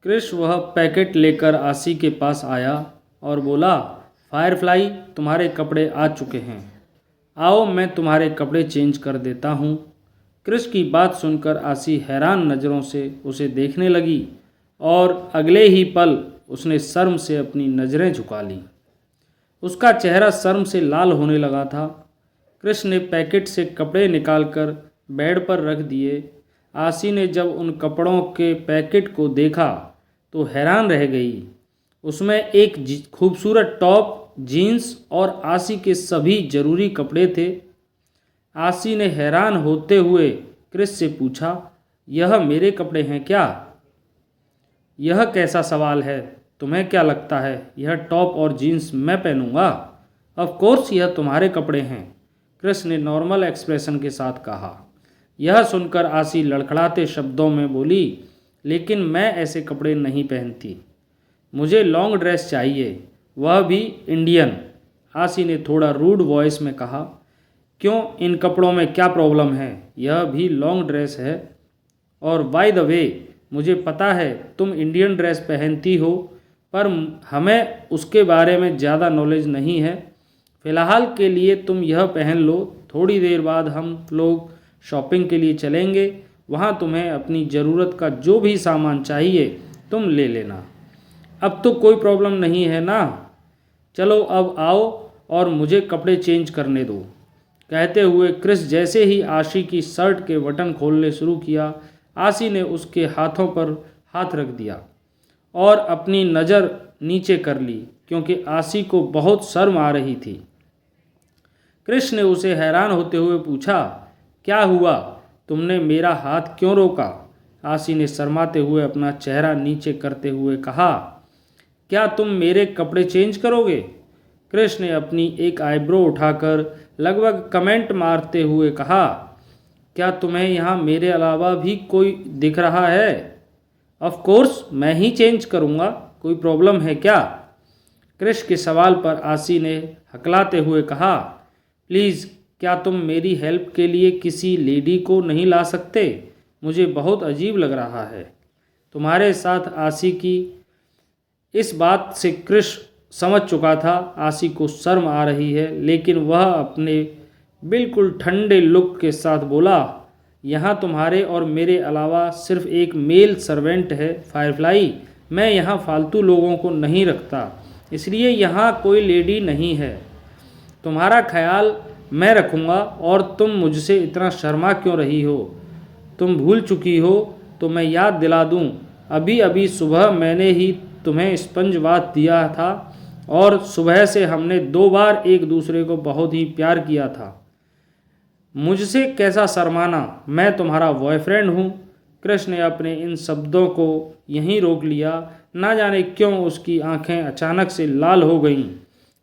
क्रिश वह पैकेट लेकर आसी के पास आया और बोला, फायरफ्लाई, तुम्हारे कपड़े आ चुके हैं। आओ मैं तुम्हारे कपड़े चेंज कर देता हूँ। क्रिश की बात सुनकर आसी हैरान नज़रों से उसे देखने लगी और अगले ही पल उसने शर्म से अपनी नज़रें झुका लीं। उसका चेहरा शर्म से लाल होने लगा था। क्रिश ने पैकेट से कपड़े निकालकर बेड पर रख दिए। आसी ने जब उन कपड़ों के पैकेट को देखा तो हैरान रह गई। उसमें एक खूबसूरत टॉप, जीन्स और आसी के सभी ज़रूरी कपड़े थे। आसी ने हैरान होते हुए क्रिश से पूछा, यह मेरे कपड़े हैं क्या? यह कैसा सवाल है? तुम्हें क्या लगता है यह टॉप और जीन्स मैं पहनूंगा? ऑफ कोर्स यह तुम्हारे कपड़े हैं, क्रिश ने नॉर्मल एक्सप्रेशन के साथ कहा। यह सुनकर आसी लड़खड़ाते शब्दों में बोली, लेकिन मैं ऐसे कपड़े नहीं पहनती। मुझे लॉन्ग ड्रेस चाहिए, वह भी इंडियन। आसी ने थोड़ा रूड वॉइस में कहा। क्यों, इन कपड़ों में क्या प्रॉब्लम है? यह भी लॉन्ग ड्रेस है। और बाय द वे, मुझे पता है तुम इंडियन ड्रेस पहनती हो, पर हमें उसके बारे में ज़्यादा नॉलेज नहीं है। फ़िलहाल के लिए तुम यह पहन लो, थोड़ी देर बाद हम लोग शॉपिंग के लिए चलेंगे। वहाँ तुम्हें अपनी ज़रूरत का जो भी सामान चाहिए तुम ले लेना। अब तो कोई प्रॉब्लम नहीं है ना? चलो अब आओ और मुझे कपड़े चेंज करने दो। कहते हुए क्रिश जैसे ही आशी की शर्ट के बटन खोलने शुरू किया, आशी ने उसके हाथों पर हाथ रख दिया और अपनी नज़र नीचे कर ली, क्योंकि आशी को बहुत शर्म आ रही थी। क्रिश ने उसे हैरान होते हुए पूछा, क्या हुआ? तुमने मेरा हाथ क्यों रोका? आशी ने शर्माते हुए अपना चेहरा नीचे करते हुए कहा, क्या तुम मेरे कपड़े चेंज करोगे? क्रिश ने अपनी एक आईब्रो उठाकर लगभग कमेंट मारते हुए कहा, क्या तुम्हें यहाँ मेरे अलावा भी कोई दिख रहा है? ऑफ कोर्स मैं ही चेंज करूँगा, कोई प्रॉब्लम है क्या? क्रिश के सवाल पर आशी ने हकलाते हुए कहा, प्लीज़ क्या तुम मेरी हेल्प के लिए किसी लेडी को नहीं ला सकते? मुझे बहुत अजीब लग रहा है तुम्हारे साथ। आशी की इस बात से क्रिश समझ चुका था आशी को शर्म आ रही है, लेकिन वह अपने बिल्कुल ठंडे लुक के साथ बोला, यहाँ तुम्हारे और मेरे अलावा सिर्फ एक मेल सर्वेंट है फायरफ्लाई। मैं यहाँ फालतू लोगों को नहीं रखता, इसलिए यहाँ कोई लेडी नहीं है। तुम्हारा ख्याल मैं रखूँगा और तुम मुझसे इतना शर्मा क्यों रही हो? तुम भूल चुकी हो तो मैं याद दिला दूँ। अभी अभी सुबह मैंने ही तुम्हें स्पंज बाथ दिया था और सुबह से हमने 2 बार एक दूसरे को बहुत ही प्यार किया था। मुझसे कैसा शर्माना, मैं तुम्हारा बॉयफ्रेंड हूँ। क्रिश ने अपने इन शब्दों को यहीं रोक लिया। ना जाने क्यों उसकी आंखें अचानक से लाल हो गईं।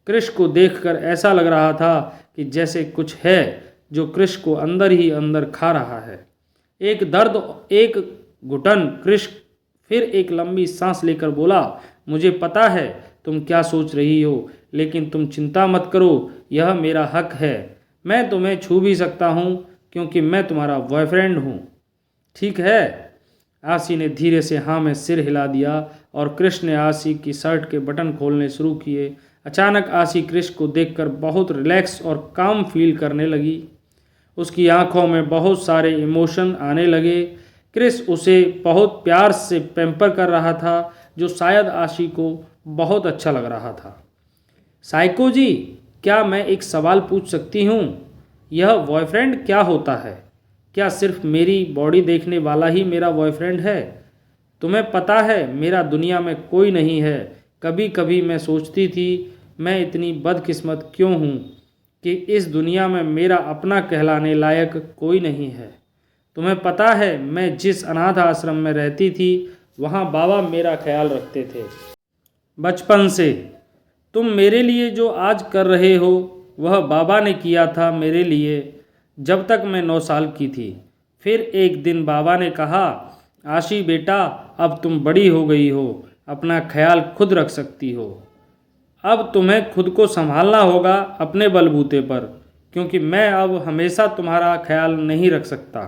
क्रिश को देखकर ऐसा लग रहा था कि जैसे कुछ है जो क्रिश को अंदर ही अंदर खा रहा है। एक दर्द, एक घुटन। क्रिश फिर एक लंबी सांस लेकर बोला, मुझे पता है तुम क्या सोच रही हो, लेकिन तुम चिंता मत करो, यह मेरा हक है। मैं तुम्हें छू भी सकता हूँ क्योंकि मैं तुम्हारा बॉयफ्रेंड हूँ, ठीक है? आशी ने धीरे से हाँ में सिर हिला दिया और क्रिश ने आशी की शर्ट के बटन खोलने शुरू किए। अचानक आशी क्रिश को देखकर बहुत रिलैक्स और काम फील करने लगी। उसकी आंखों में बहुत सारे इमोशन आने लगे। क्रिश उसे बहुत प्यार से पैम्पर कर रहा था, जो शायद आशी को बहुत अच्छा लग रहा था। साइको जी, क्या मैं एक सवाल पूछ सकती हूँ? यह बॉयफ्रेंड क्या होता है? क्या सिर्फ मेरी बॉडी देखने वाला ही मेरा बॉयफ्रेंड है? तुम्हें पता है मेरा दुनिया में कोई नहीं है। कभी कभी मैं सोचती थी मैं इतनी बदकिस्मत क्यों हूँ कि इस दुनिया में मेरा अपना कहलाने लायक कोई नहीं है। तुम्हें पता है मैं जिस अनाथ आश्रम में रहती थी वहाँ बाबा मेरा ख्याल रखते थे बचपन से। तुम मेरे लिए जो आज कर रहे हो वह बाबा ने किया था मेरे लिए जब तक मैं 9 साल की थी। फिर एक दिन बाबा ने कहा, आशी बेटा, अब तुम बड़ी हो गई हो, अपना ख्याल खुद रख सकती हो। अब तुम्हें खुद को संभालना होगा अपने बलबूते पर, क्योंकि मैं अब हमेशा तुम्हारा ख्याल नहीं रख सकता।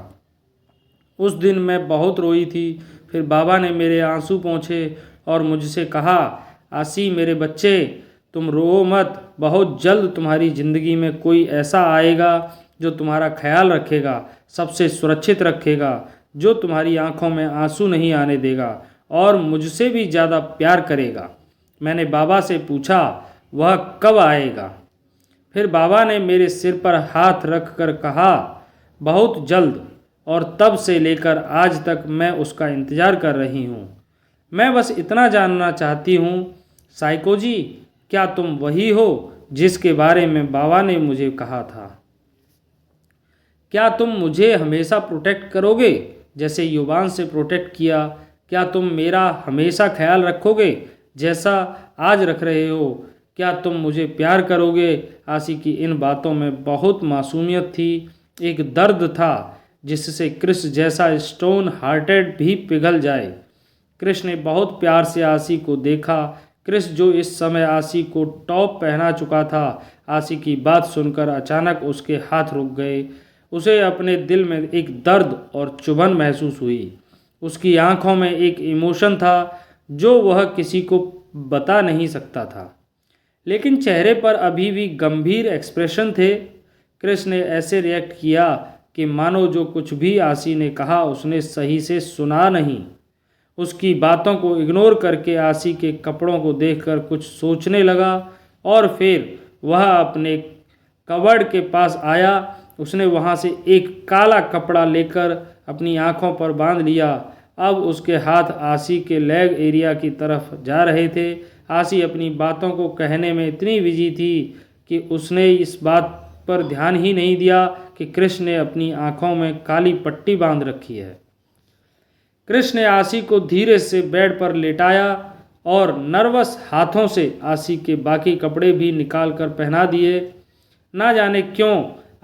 उस दिन मैं बहुत रोई थी। फिर बाबा ने मेरे आंसू पोंछे और मुझसे कहा, आसी मेरे बच्चे, तुम रो मत। बहुत जल्द तुम्हारी ज़िंदगी में कोई ऐसा आएगा जो तुम्हारा ख्याल रखेगा, सबसे सुरक्षित रखेगा, जो तुम्हारी आंखों में आंसू नहीं आने देगा और मुझसे भी ज़्यादा प्यार करेगा। मैंने बाबा से पूछा, वह कब आएगा? फिर बाबा ने मेरे सिर पर हाथ रख कर कहा, बहुत जल्द। और तब से लेकर आज तक मैं उसका इंतज़ार कर रही हूँ। मैं बस इतना जानना चाहती हूँ, साइको जी, क्या तुम वही हो जिसके बारे में बाबा ने मुझे कहा था? क्या तुम मुझे हमेशा प्रोटेक्ट करोगे जैसे युवान से प्रोटेक्ट किया? क्या तुम मेरा हमेशा ख्याल रखोगे जैसा आज रख रहे हो? क्या तुम मुझे प्यार करोगे? आसी की इन बातों में बहुत मासूमियत थी, एक दर्द था जिससे क्रिस जैसा स्टोन हार्टेड भी पिघल जाए। क्रिस ने बहुत प्यार से आसी को देखा। क्रिस जो इस समय आसी को टॉप पहना चुका था। आसी की बात सुनकर अचानक उसके हाथ रुक गए। उसे अपने दिल में एक दर्द और चुभन महसूस हुई। उसकी आंखों में एक इमोशन था जो वह किसी को बता नहीं सकता था, लेकिन चेहरे पर अभी भी गंभीर एक्सप्रेशन थे। क्रिस ने ऐसे रिएक्ट किया कि मानो जो कुछ भी आसी ने कहा उसने सही से सुना नहीं। उसकी बातों को इग्नोर करके आसी के कपड़ों को देखकर कुछ सोचने लगा और फिर वह अपने कबर्ड के पास आया। उसने वहां से एक काला कपड़ा लेकर अपनी आंखों पर बांध लिया। अब उसके हाथ आसी के लेग एरिया की तरफ जा रहे थे। आसी अपनी बातों को कहने में इतनी बिजी थी कि उसने इस बात पर ध्यान ही नहीं दिया कि क्रिस ने अपनी आंखों में काली पट्टी बांध रखी है। क्रिस ने आसी को धीरे से बेड पर लेटाया और नर्वस हाथों से आसी के बाकी कपड़े भी निकाल कर पहना दिए। ना जाने क्यों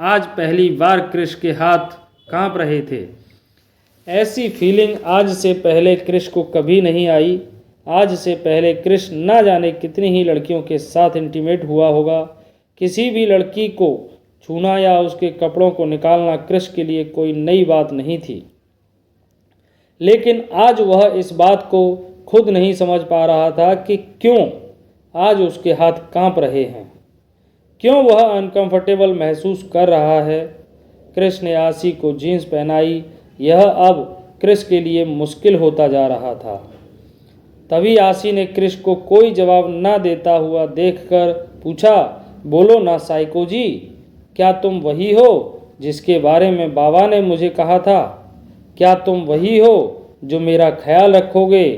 आज पहली बार क्रिस के हाथ कांप रहे थे। ऐसी फीलिंग आज से पहले क्रिस को कभी नहीं आई। आज से पहले क्रिस ना जाने कितनी ही लड़कियों के साथ इंटीमेट हुआ होगा। किसी भी लड़की को छूना या उसके कपड़ों को निकालना क्रिस के लिए कोई नई बात नहीं थी, लेकिन आज वह इस बात को खुद नहीं समझ पा रहा था कि क्यों आज उसके हाथ कांप रहे हैं, क्यों वह अनकंफर्टेबल महसूस कर रहा है। क्रिस ने आसी को जीन्स पहनाई। यह अब क्रिस के लिए मुश्किल होता जा रहा था। तभी आसी ने क्रिस को कोई जवाब न देता हुआ देखकर पूछा, बोलो ना साइको जी, क्या तुम वही हो जिसके बारे में बाबा ने मुझे कहा था? क्या तुम वही हो जो मेरा ख्याल रखोगे?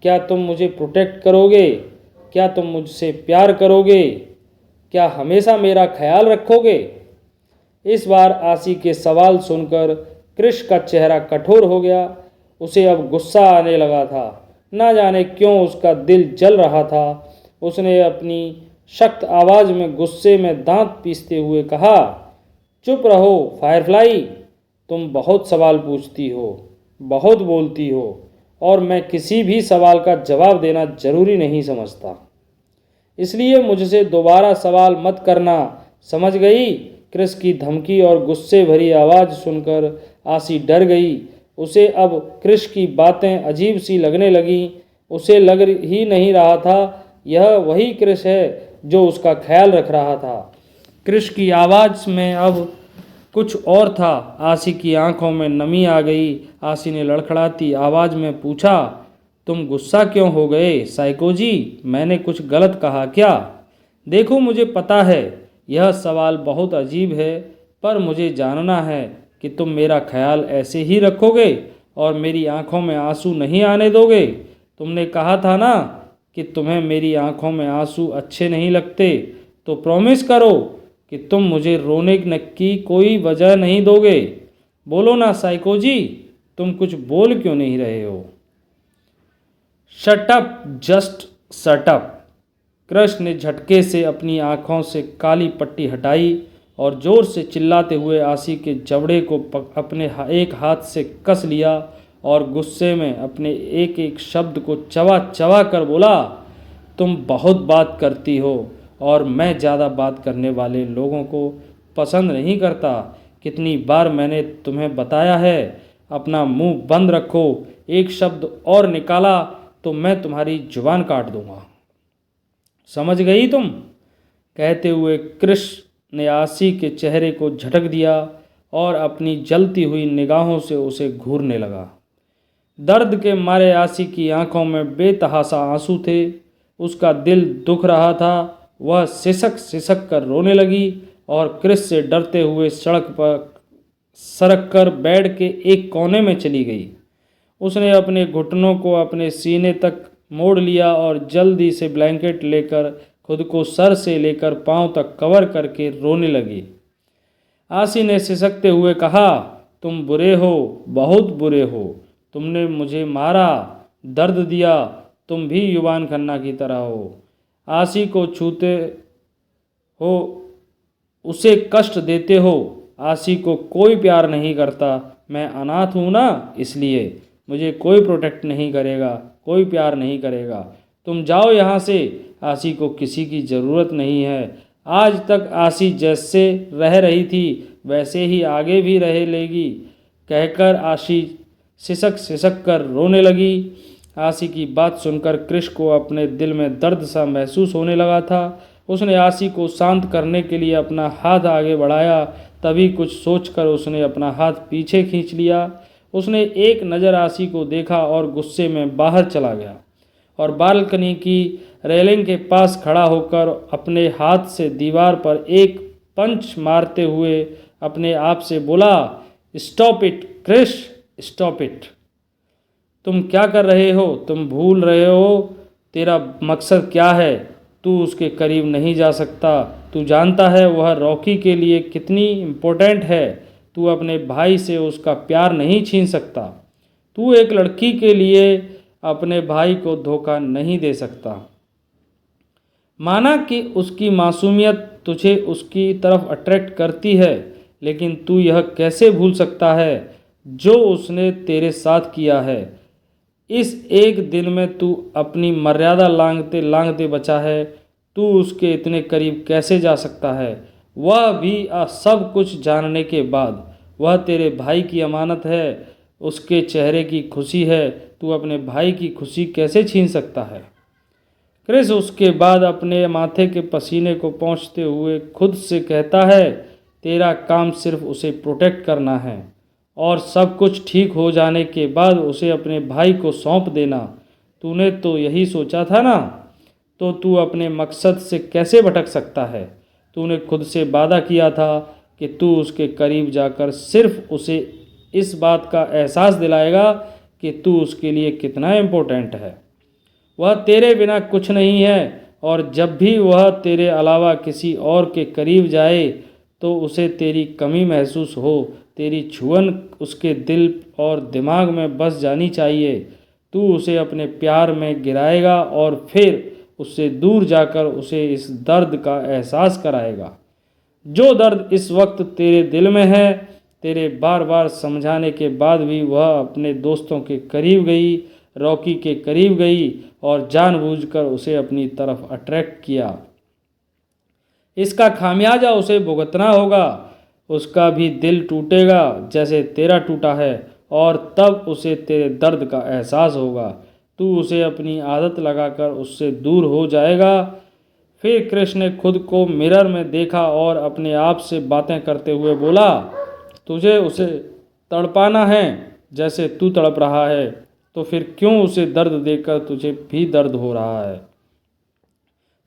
क्या तुम मुझे प्रोटेक्ट करोगे? क्या तुम मुझसे प्यार करोगे? क्या हमेशा मेरा ख्याल रखोगे? इस बार आसी के सवाल सुनकर क्रिस का चेहरा कठोर हो गया। उसे अब गुस्सा आने लगा था। ना जाने क्यों उसका दिल जल रहा था। उसने अपनी सख्त आवाज़ में गुस्से में दांत पीसते हुए कहा, चुप रहो फायरफ्लाई, तुम बहुत सवाल पूछती हो, बहुत बोलती हो और मैं किसी भी सवाल का जवाब देना जरूरी नहीं समझता, इसलिए मुझसे दोबारा सवाल मत करना, समझ गई? क्रिस की धमकी और गुस्से भरी आवाज़ सुनकर आसी डर गई। उसे अब क्रिस की बातें अजीब सी लगने लगीं। उसे लग ही नहीं रहा था यह वही क्रिस है जो उसका ख्याल रख रहा था। क्रिस की आवाज़ में अब कुछ और था। आसी की आंखों में नमी आ गई। आसी ने लड़खड़ाती आवाज़ में पूछा, तुम गुस्सा क्यों हो गए साइको जी? मैंने कुछ गलत कहा क्या? देखो, मुझे पता है यह सवाल बहुत अजीब है, पर मुझे जानना है कि तुम मेरा ख्याल ऐसे ही रखोगे और मेरी आंखों में आंसू नहीं आने दोगे। तुमने कहा था ना कि तुम्हें मेरी आंखों में आंसू अच्छे नहीं लगते, तो प्रॉमिस करो कि तुम मुझे रोने की कोई वजह नहीं दोगे। बोलो ना साइको जी, तुम कुछ बोल क्यों नहीं रहे हो? Shut up, just shut up. Chris ने झटके से अपनी आंखों से काली पट्टी हटाई और जोर से चिल्लाते हुए आसी के जबड़े को अपने एक हाथ से कस लिया और गुस्से में अपने एक एक शब्द को चबा चबा कर बोला, तुम बहुत बात करती हो और मैं ज़्यादा बात करने वाले लोगों को पसंद नहीं करता। कितनी बार मैंने तुम्हें बताया है, अपना मुंह बंद रखो, एक शब्द और निकाला तो मैं तुम्हारी जुबान काट दूंगा। समझ गई तुम? कहते हुए कृष ने आसी के चेहरे को झटक दिया और अपनी जलती हुई निगाहों से उसे घूरने लगा। दर्द के मारे आसी की आंखों में बेतहासा आंसू थे। उसका दिल दुख रहा था। वह सिसक सिसक कर रोने लगी और कृष से डरते हुए सड़क पर सरक कर बेड के एक कोने में चली गई। उसने अपने घुटनों को अपने सीने तक मोड़ लिया और जल्दी से ब्लैंकेट लेकर खुद को सर से लेकर पांव तक कवर करके रोने लगी। आसी ने सिसकते हुए कहा, तुम बुरे हो, बहुत बुरे हो। तुमने मुझे मारा, दर्द दिया, तुम भी युवान खन्ना की तरह हो। आसी को छूते हो, उसे कष्ट देते हो। आसी को कोई प्यार नहीं करता। मैं अनाथ हूँ ना, इसलिए मुझे कोई प्रोटेक्ट नहीं करेगा, कोई प्यार नहीं करेगा। तुम जाओ यहाँ से। आसी को किसी की ज़रूरत नहीं है। आज तक आसी जैसे रह रही थी वैसे ही आगे भी रह लेगी। कहकर आसी सिसक सिसक कर रोने लगी। आसी की बात सुनकर कृष को अपने दिल में दर्द सा महसूस होने लगा था। उसने आसी को शांत करने के लिए अपना हाथ आगे बढ़ाया। तभी कुछ सोचकर उसने अपना हाथ पीछे खींच लिया। उसने एक नज़र आसी को देखा और गुस्से में बाहर चला गया और बालकनी की रेलिंग के पास खड़ा होकर अपने हाथ से दीवार पर एक पंच मारते हुए अपने आप से बोला, stop it Krish, stop it. तुम क्या कर रहे हो? तुम भूल रहे हो तेरा मकसद क्या है। तू उसके करीब नहीं जा सकता। तू जानता है वह रॉकी के लिए कितनी इम्पोर्टेंट है। तू अपने भाई से उसका प्यार नहीं छीन सकता। तू एक लड़की के लिए अपने भाई को धोखा नहीं दे सकता। माना कि उसकी मासूमियत तुझे उसकी तरफ अट्रैक्ट करती है, लेकिन तू यह कैसे भूल सकता है जो उसने तेरे साथ किया है। इस एक दिन में तू अपनी मर्यादा लांघते लांघते बचा है। तू उसके इतने करीब कैसे जा सकता है, वह भी सब कुछ जानने के बाद। वह तेरे भाई की अमानत है, उसके चेहरे की खुशी है। तू अपने भाई की खुशी कैसे छीन सकता है। कृष उसके बाद अपने माथे के पसीने को पोंछते हुए खुद से कहता है, तेरा काम सिर्फ उसे प्रोटेक्ट करना है और सब कुछ ठीक हो जाने के बाद उसे अपने भाई को सौंप देना। तूने तो यही सोचा था ना, तो तू अपने मकसद से कैसे भटक सकता है। तूने खुद से वादा किया था कि तू उसके करीब जाकर सिर्फ उसे इस बात का एहसास दिलाएगा कि तू उसके लिए कितना इम्पोर्टेंट है। वह तेरे बिना कुछ नहीं है और जब भी वह तेरे अलावा किसी और के करीब जाए तो उसे तेरी कमी महसूस हो। तेरी छुअन उसके दिल और दिमाग में बस जानी चाहिए। तू उसे अपने प्यार में गिराएगा और फिर उससे दूर जाकर उसे इस दर्द का एहसास कराएगा, जो दर्द इस वक्त तेरे दिल में है। तेरे बार बार समझाने के बाद भी वह अपने दोस्तों के करीब गई, रॉकी के करीब गई और जानबूझकर उसे अपनी तरफ अट्रैक्ट किया। इसका खामियाजा उसे भुगतना होगा। उसका भी दिल टूटेगा जैसे तेरा टूटा है और तब उसे तेरे दर्द का एहसास होगा। तू उसे अपनी आदत लगाकर उससे दूर हो जाएगा। फिर कृष्ण ने खुद को मिरर में देखा और अपने आप से बातें करते हुए बोला, तुझे उसे तड़पाना है जैसे तू तड़प रहा है, तो फिर क्यों उसे दर्द देकर तुझे भी दर्द हो रहा है।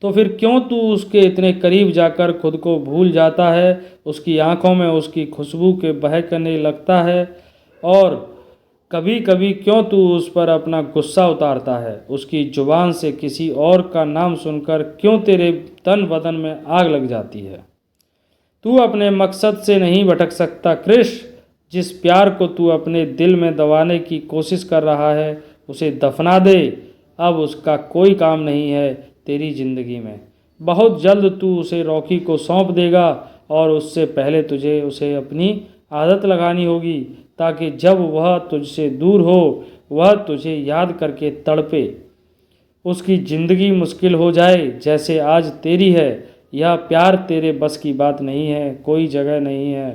तो फिर क्यों तू उसके इतने करीब जाकर खुद को भूल जाता है। उसकी आंखों में उसकी खुशबू के बहकने लगता है और कभी कभी क्यों तू उस पर अपना गुस्सा उतारता है। उसकी जुबान से किसी और का नाम सुनकर क्यों तेरे तन बदन में आग लग जाती है। तू अपने मकसद से नहीं भटक सकता कृष। जिस प्यार को तू अपने दिल में दबाने की कोशिश कर रहा है उसे दफना दे। अब उसका कोई काम नहीं है तेरी ज़िंदगी में। बहुत जल्द तू उसे रॉकी को सौंप देगा और उससे पहले तुझे उसे अपनी आदत लगानी होगी ताकि जब वह तुझसे दूर हो वह तुझे याद करके तड़पे। उसकी ज़िंदगी मुश्किल हो जाए जैसे आज तेरी है। यह प्यार तेरे बस की बात नहीं है, कोई जगह नहीं है।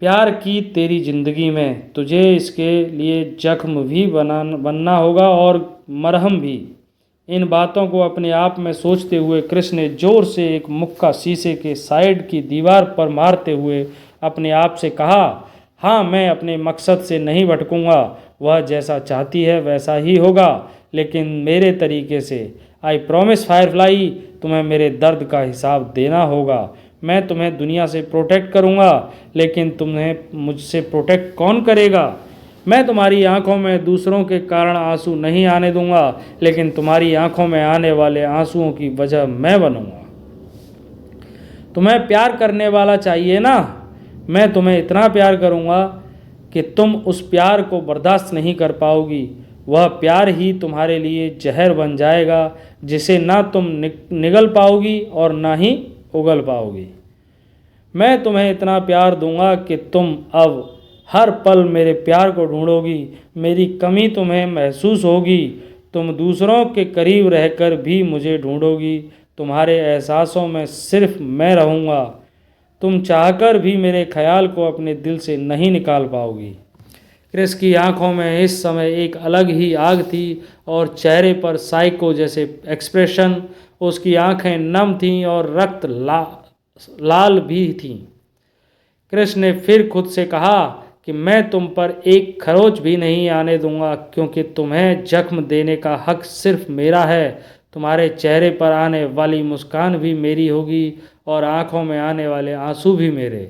प्यार की तेरी ज़िंदगी में तुझे इसके लिए जख्म भी बनना होगा और मरहम भी। इन बातों को अपने आप में सोचते हुए कृष्ण ने जोर से एक मुक्का शीशे के साइड की दीवार पर मारते हुए अपने आप से कहा, हाँ, मैं अपने मकसद से नहीं भटकूंगा। वह जैसा चाहती है वैसा ही होगा, लेकिन मेरे तरीके से। आई प्रॉमिस फायरफ्लाई, तुम्हें मेरे दर्द का हिसाब देना होगा। मैं तुम्हें दुनिया से प्रोटेक्ट करूंगा, लेकिन तुम्हें मुझसे प्रोटेक्ट कौन करेगा? मैं तुम्हारी आंखों में दूसरों के कारण आंसू नहीं आने दूंगा, लेकिन तुम्हारी आंखों में आने वाले आंसुओं की वजह मैं बनूंगा। तुम्हें प्यार करने वाला चाहिए ना? मैं तुम्हें इतना प्यार करूंगा कि तुम उस प्यार को बर्दाश्त नहीं कर पाओगी। वह प्यार ही तुम्हारे लिए जहर बन जाएगा, जिसे ना तुम निगल पाओगी और ना ही उगल पाओगी। मैं तुम्हें इतना प्यार दूंगा कि तुम अब हर पल मेरे प्यार को ढूंढोगी। मेरी कमी तुम्हें महसूस होगी। तुम दूसरों के करीब रहकर भी मुझे ढूंढोगी। तुम्हारे एहसासों में सिर्फ मैं रहूँगा। तुम चाहकर भी मेरे ख्याल को अपने दिल से नहीं निकाल पाओगी। क्रिस की आंखों में इस समय एक अलग ही आग थी और चेहरे पर साइको जैसे एक्सप्रेशन। उसकी आंखें नम थीं और रक्त लाल भी थीं। क्रिस ने फिर खुद से कहा कि मैं तुम पर एक खरोच भी नहीं आने दूंगा, क्योंकि तुम्हें जख्म देने का हक सिर्फ मेरा है। तुम्हारे चेहरे पर आने वाली मुस्कान भी मेरी होगी और आंखों में आने वाले आंसू भी मेरे।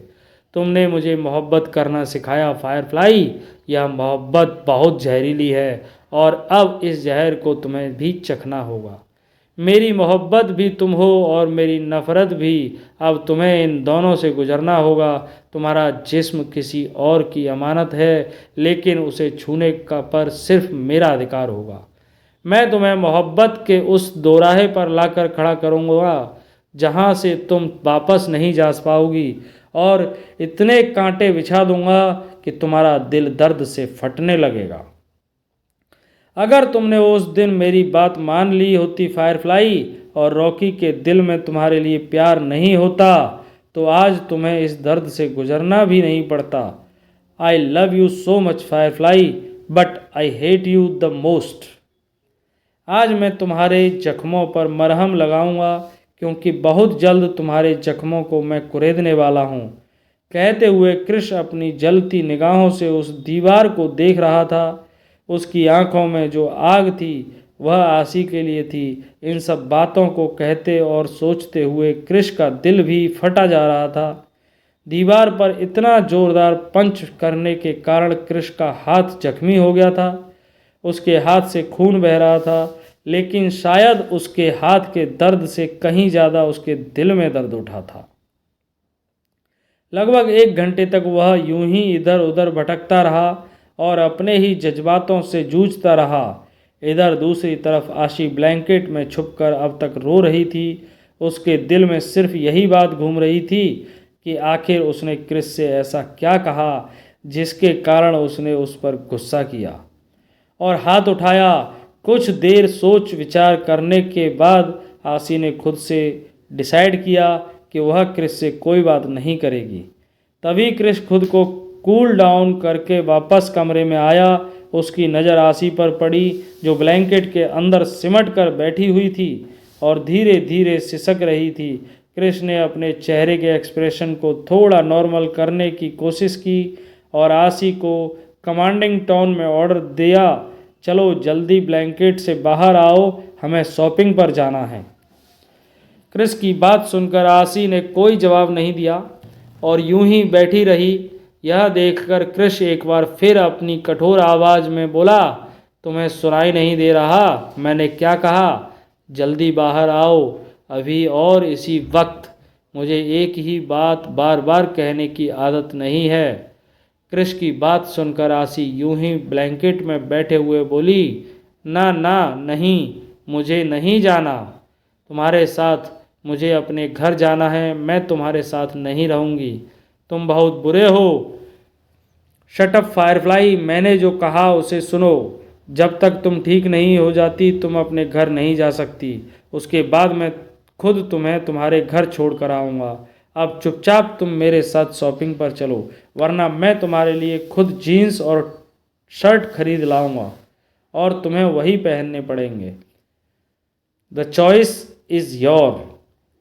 तुमने मुझे मोहब्बत करना सिखाया फायरफ्लाई। यह मोहब्बत बहुत जहरीली है और अब इस जहर को तुम्हें भी चखना होगा। मेरी मोहब्बत भी तुम हो और मेरी नफ़रत भी। अब तुम्हें इन दोनों से गुजरना होगा। तुम्हारा जिस्म किसी और की अमानत है, लेकिन उसे छूने का पर सिर्फ मेरा अधिकार होगा। मैं तुम्हें मोहब्बत के उस दोराहे पर लाकर खड़ा करूँगा जहाँ से तुम वापस नहीं जा पाओगी, और इतने कांटे बिछा दूंगा कि तुम्हारा दिल दर्द से फटने लगेगा। अगर तुमने उस दिन मेरी बात मान ली होती फायरफ्लाई, और रॉकी के दिल में तुम्हारे लिए प्यार नहीं होता, तो आज तुम्हें इस दर्द से गुजरना भी नहीं पड़ता। I love you so much Firefly, but I hate you the most. आज मैं तुम्हारे जख्मों पर मरहम लगाऊंगा, क्योंकि बहुत जल्द तुम्हारे जख्मों को मैं कुरेदने वाला हूँ। कहते हुए कृष अपनी जलती निगाहों से उस दीवार को देख रहा था। उसकी आंखों में जो आग थी वह आसी के लिए थी। इन सब बातों को कहते और सोचते हुए कृष का दिल भी फटा जा रहा था। दीवार पर इतना जोरदार पंच करने के कारण कृष का हाथ जख्मी हो गया था। उसके हाथ से खून बह रहा था, लेकिन शायद उसके हाथ के दर्द से कहीं ज़्यादा उसके दिल में दर्द उठा था। लगभग 1 घंटे तक वह यूं ही इधर उधर भटकता रहा और अपने ही जज्बातों से जूझता रहा। इधर दूसरी तरफ आशी ब्लैंकेट में छुपकर अब तक रो रही थी। उसके दिल में सिर्फ यही बात घूम रही थी कि आखिर उसने क्रिस से ऐसा क्या कहा जिसके कारण उसने उस पर गुस्सा किया और हाथ उठाया। कुछ देर सोच विचार करने के बाद आशी ने खुद से डिसाइड किया कि वह क्रिस से कोई बात नहीं करेगी। तभी क्रिस खुद को कूल डाउन करके वापस कमरे में आया। उसकी नज़र आशी पर पड़ी, जो ब्लैंकेट के अंदर सिमट कर बैठी हुई थी और धीरे धीरे सिसक रही थी। क्रिस ने अपने चेहरे के एक्सप्रेशन को थोड़ा नॉर्मल करने की कोशिश की और आशी को कमांडिंग टोन में ऑर्डर दिया, चलो जल्दी ब्लैंकेट से बाहर आओ, हमें शॉपिंग पर जाना है। क्रिस की बात सुनकर आशी ने कोई जवाब नहीं दिया और यूं ही बैठी रही। यह देखकर क्रिस एक बार फिर अपनी कठोर आवाज़ में बोला, तुम्हें सुनाई नहीं दे रहा मैंने क्या कहा? जल्दी बाहर आओ अभी और इसी वक्त। मुझे एक ही बात बार बार कहने की आदत नहीं है। क्रिस की बात सुनकर आशी यूं ही ब्लैंकेट में बैठे हुए बोली, ना ना नहीं, मुझे नहीं जाना। तुम्हारे साथ मुझे अपने घर जाना है, मैं तुम्हारे साथ नहीं रहूँगी। तुम बहुत बुरे हो। शट अप फायरफ्लाई, मैंने जो कहा उसे सुनो। जब तक तुम ठीक नहीं हो जाती तुम अपने घर नहीं जा सकती। उसके बाद मैं खुद तुम्हें तुम्हारे घर छोड़ कर आऊँगा। अब चुपचाप तुम मेरे साथ शॉपिंग पर चलो, वरना मैं तुम्हारे लिए खुद जीन्स और शर्ट खरीद लाऊंगा और तुम्हें वही पहनने पड़ेंगे। The choice is your.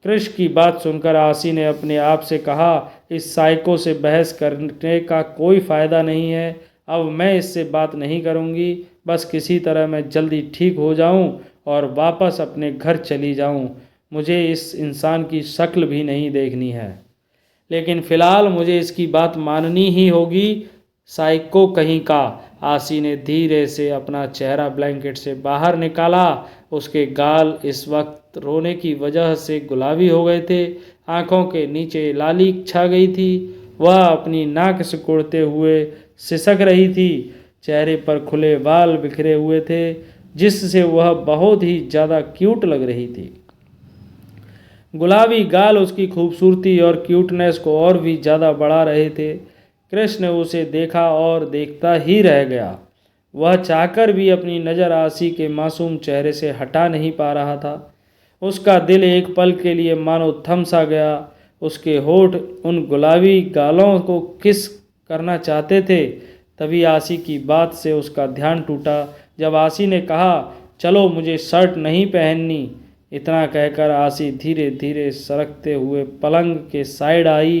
Krish की बात सुनकर आसी ने अपने आप से कहा, इस साइको से बहस करने का कोई फ़ायदा नहीं है। अब मैं इससे बात नहीं करूँगी। बस किसी तरह मैं जल्दी ठीक हो जाऊँ और वापस अपने घर चली जाऊँ। मुझे इस इंसान की शक्ल भी नहीं देखनी है, लेकिन फ़िलहाल मुझे इसकी बात माननी ही होगी। साइको कहीं का। आसी ने धीरे से अपना चेहरा ब्लैंकेट से बाहर निकाला। उसके गाल इस वक्त रोने की वजह से गुलाबी हो गए थे। आंखों के नीचे लाली छा गई थी। वह अपनी नाक सिकुड़ते हुए सिसक रही थी। चेहरे पर खुले बाल बिखरे हुए थे, जिससे वह बहुत ही ज़्यादा क्यूट लग रही थी। गुलाबी गाल उसकी खूबसूरती और क्यूटनेस को और भी ज़्यादा बढ़ा रहे थे। कृष्ण ने उसे देखा और देखता ही रह गया। वह चाहकर भी अपनी नज़र आसी के मासूम चेहरे से हटा नहीं पा रहा था। उसका दिल एक पल के लिए मानो थम सा गया। उसके होठ उन गुलाबी गालों को किस करना चाहते थे। तभी आसी की बात से उसका ध्यान टूटा। जब आसी ने कहा, चलो मुझे शर्ट नहीं पहननी। इतना कहकर आसी धीरे धीरे सरकते हुए पलंग के साइड आई।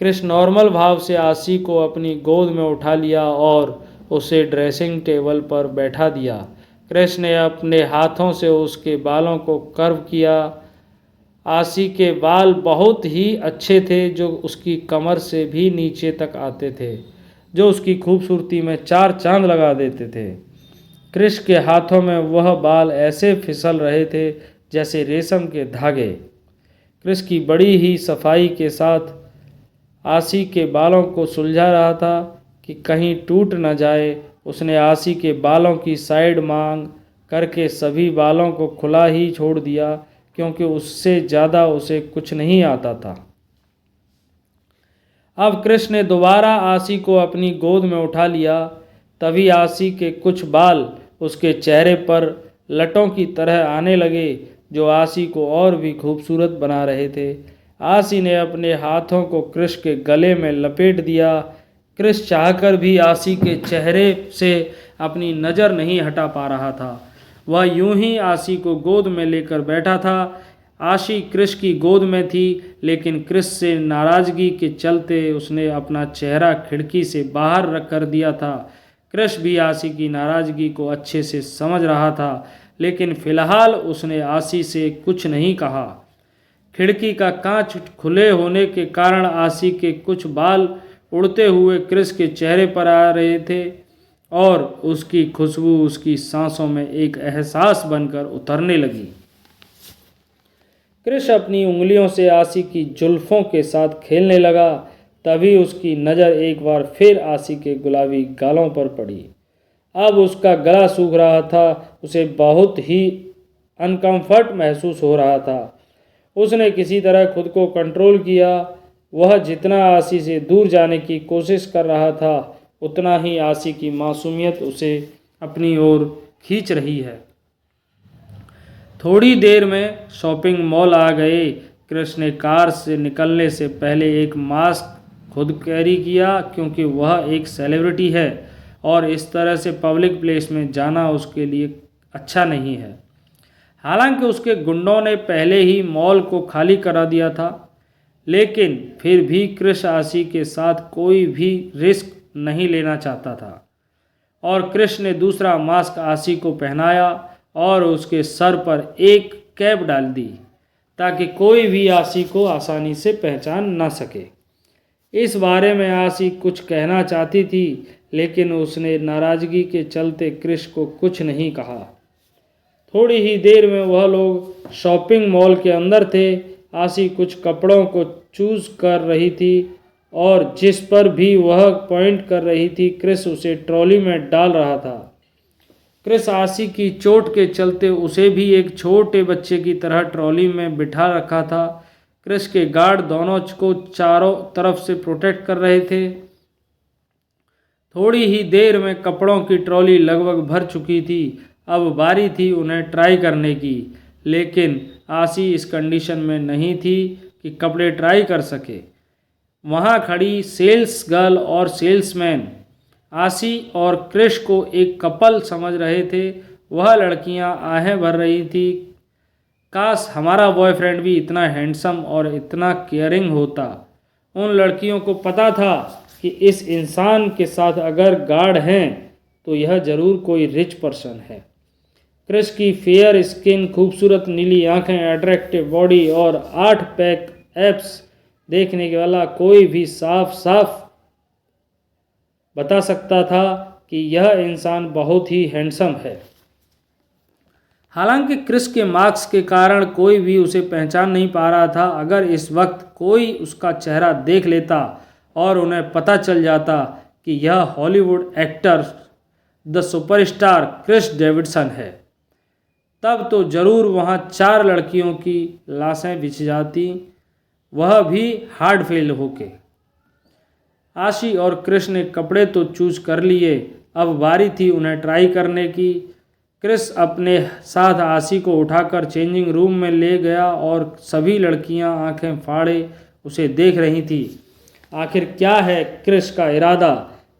कृष्ण नॉर्मल भाव से आसी को अपनी गोद में उठा लिया और उसे ड्रेसिंग टेबल पर बैठा दिया। कृष्ण ने अपने हाथों से उसके बालों को कर्व किया। आसी के बाल बहुत ही अच्छे थे, जो उसकी कमर से भी नीचे तक आते थे, जो उसकी खूबसूरती में चार चांद लगा देते थे। कृष्ण के हाथों में वह बाल ऐसे फिसल रहे थे जैसे रेशम के धागे। कृष्ण की बड़ी ही सफाई के साथ आसी के बालों को सुलझा रहा था कि कहीं टूट न जाए। उसने आसी के बालों की साइड मांग करके सभी बालों को खुला ही छोड़ दिया, क्योंकि उससे ज़्यादा उसे कुछ नहीं आता था। अब कृष्ण ने दोबारा आसी को अपनी गोद में उठा लिया। तभी आसी के कुछ बाल उसके चेहरे पर लटों की तरह आने लगे, जो आसी को और भी खूबसूरत बना रहे थे। आसी ने अपने हाथों को कृष्ण के गले में लपेट दिया। कृष्ण चाहकर भी आसी के चेहरे से अपनी नज़र नहीं हटा पा रहा था। वह यूं ही आसी को गोद में लेकर बैठा था। आशी कृष्ण की गोद में थी, लेकिन कृष्ण से नाराज़गी के चलते उसने अपना चेहरा खिड़की से बाहर रख कर दिया था। कृष्ण भी आशी की नाराज़गी को अच्छे से समझ रहा था, लेकिन फ़िलहाल उसने आशी से कुछ नहीं कहा। खिड़की का कांच खुले होने के कारण आशी के कुछ बाल उड़ते हुए कृष्ण के चेहरे पर आ रहे थे और उसकी खुशबू उसकी सांसों में एक एहसास बनकर उतरने लगी। कृष्ण अपनी उंगलियों से आशी की जुल्फों के साथ खेलने लगा। तभी उसकी नज़र एक बार फिर आशी के गुलाबी गालों पर पड़ी। अब उसका गला सूख रहा था। उसे बहुत ही अनकंफर्ट महसूस हो रहा था। उसने किसी तरह खुद को कंट्रोल किया। वह जितना आशी से दूर जाने की कोशिश कर रहा था, उतना ही आशी की मासूमियत उसे अपनी ओर खींच रही है। थोड़ी देर में शॉपिंग मॉल आ गए। कृष्ण ने कार से निकलने से पहले एक मास्क खुद कैरी किया, क्योंकि वह एक सेलिब्रिटी है और इस तरह से पब्लिक प्लेस में जाना उसके लिए अच्छा नहीं है। हालांकि उसके गुंडों ने पहले ही मॉल को खाली करा दिया था, लेकिन फिर भी कृष्ण आशी के साथ कोई भी रिस्क नहीं लेना चाहता था और कृष्ण ने दूसरा मास्क आशी को पहनाया और उसके सर पर एक कैप डाल दी, ताकि कोई भी आशी को आसानी से पहचान ना सके। इस बारे में आशी कुछ कहना चाहती थी, लेकिन उसने नाराज़गी के चलते कृष्ण को कुछ नहीं कहा। थोड़ी ही देर में वह लोग शॉपिंग मॉल के अंदर थे। आशी कुछ कपड़ों को चूज़ कर रही थी और जिस पर भी वह पॉइंट कर रही थी, कृष्ण उसे ट्रॉली में डाल रहा था। कृष्ण आशी की चोट के चलते उसे भी एक छोटे बच्चे की तरह ट्रॉली में बिठा रखा था। कृष्ण के गार्ड दोनों को चारों तरफ से प्रोटेक्ट कर रहे थे। थोड़ी ही देर में कपड़ों की ट्रॉली लगभग भर चुकी थी। अब बारी थी उन्हें ट्राई करने की, लेकिन आशी इस कंडीशन में नहीं थी। कि कपड़े ट्राई कर सके। वहाँ खड़ी सेल्स गर्ल और सेल्समैन आशी और क्रिश को एक कपल समझ रहे थे। वह लड़कियाँ आहें भर रही थी, काश हमारा बॉयफ्रेंड भी इतना हैंडसम और इतना केयरिंग होता। उन लड़कियों को पता था कि इस इंसान के साथ अगर गार्ड हैं तो यह ज़रूर कोई रिच पर्सन है। क्रिश की फेयर स्किन, खूबसूरत नीली आंखें, अट्रैक्टिव बॉडी और 8 पैक एब्स देखने के वाला कोई भी साफ साफ बता सकता था कि यह इंसान बहुत ही हैंडसम है। हालांकि क्रिश के मार्क्स के कारण कोई भी उसे पहचान नहीं पा रहा था। अगर इस वक्त कोई उसका चेहरा देख लेता और उन्हें पता चल जाता कि यह Hollywood actor the superstar Krish Davidson है, तब तो ज़रूर वहाँ 4 लड़कियों की लाशें बिछ जाती, वह भी हार्ट फेल होके। आशी और क्रिश ने कपड़े तो चूज कर लिए, अब बारी थी उन्हें ट्राई करने की। क्रिश अपने साथ आशी को उठाकर चेंजिंग रूम में ले गया और सभी लड़कियां आंखें फाड़े उसे देख रही थी। आखिर क्या है क्रिश का इरादा,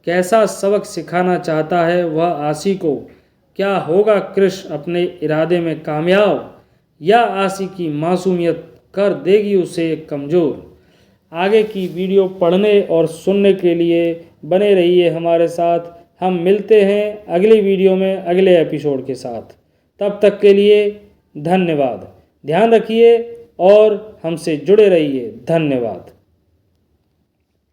कैसा सबक सिखाना चाहता है वह आशी को? क्या होगा क्रिश अपने इरादे में कामयाब, या आशी की मासूमियत कर देगी उसे कमज़ोर? आगे की वीडियो पढ़ने और सुनने के लिए बने रहिए हमारे साथ। हम मिलते हैं अगली वीडियो में अगले एपिसोड के साथ। तब तक के लिए धन्यवाद। ध्यान रखिए और हमसे जुड़े रहिए। धन्यवाद।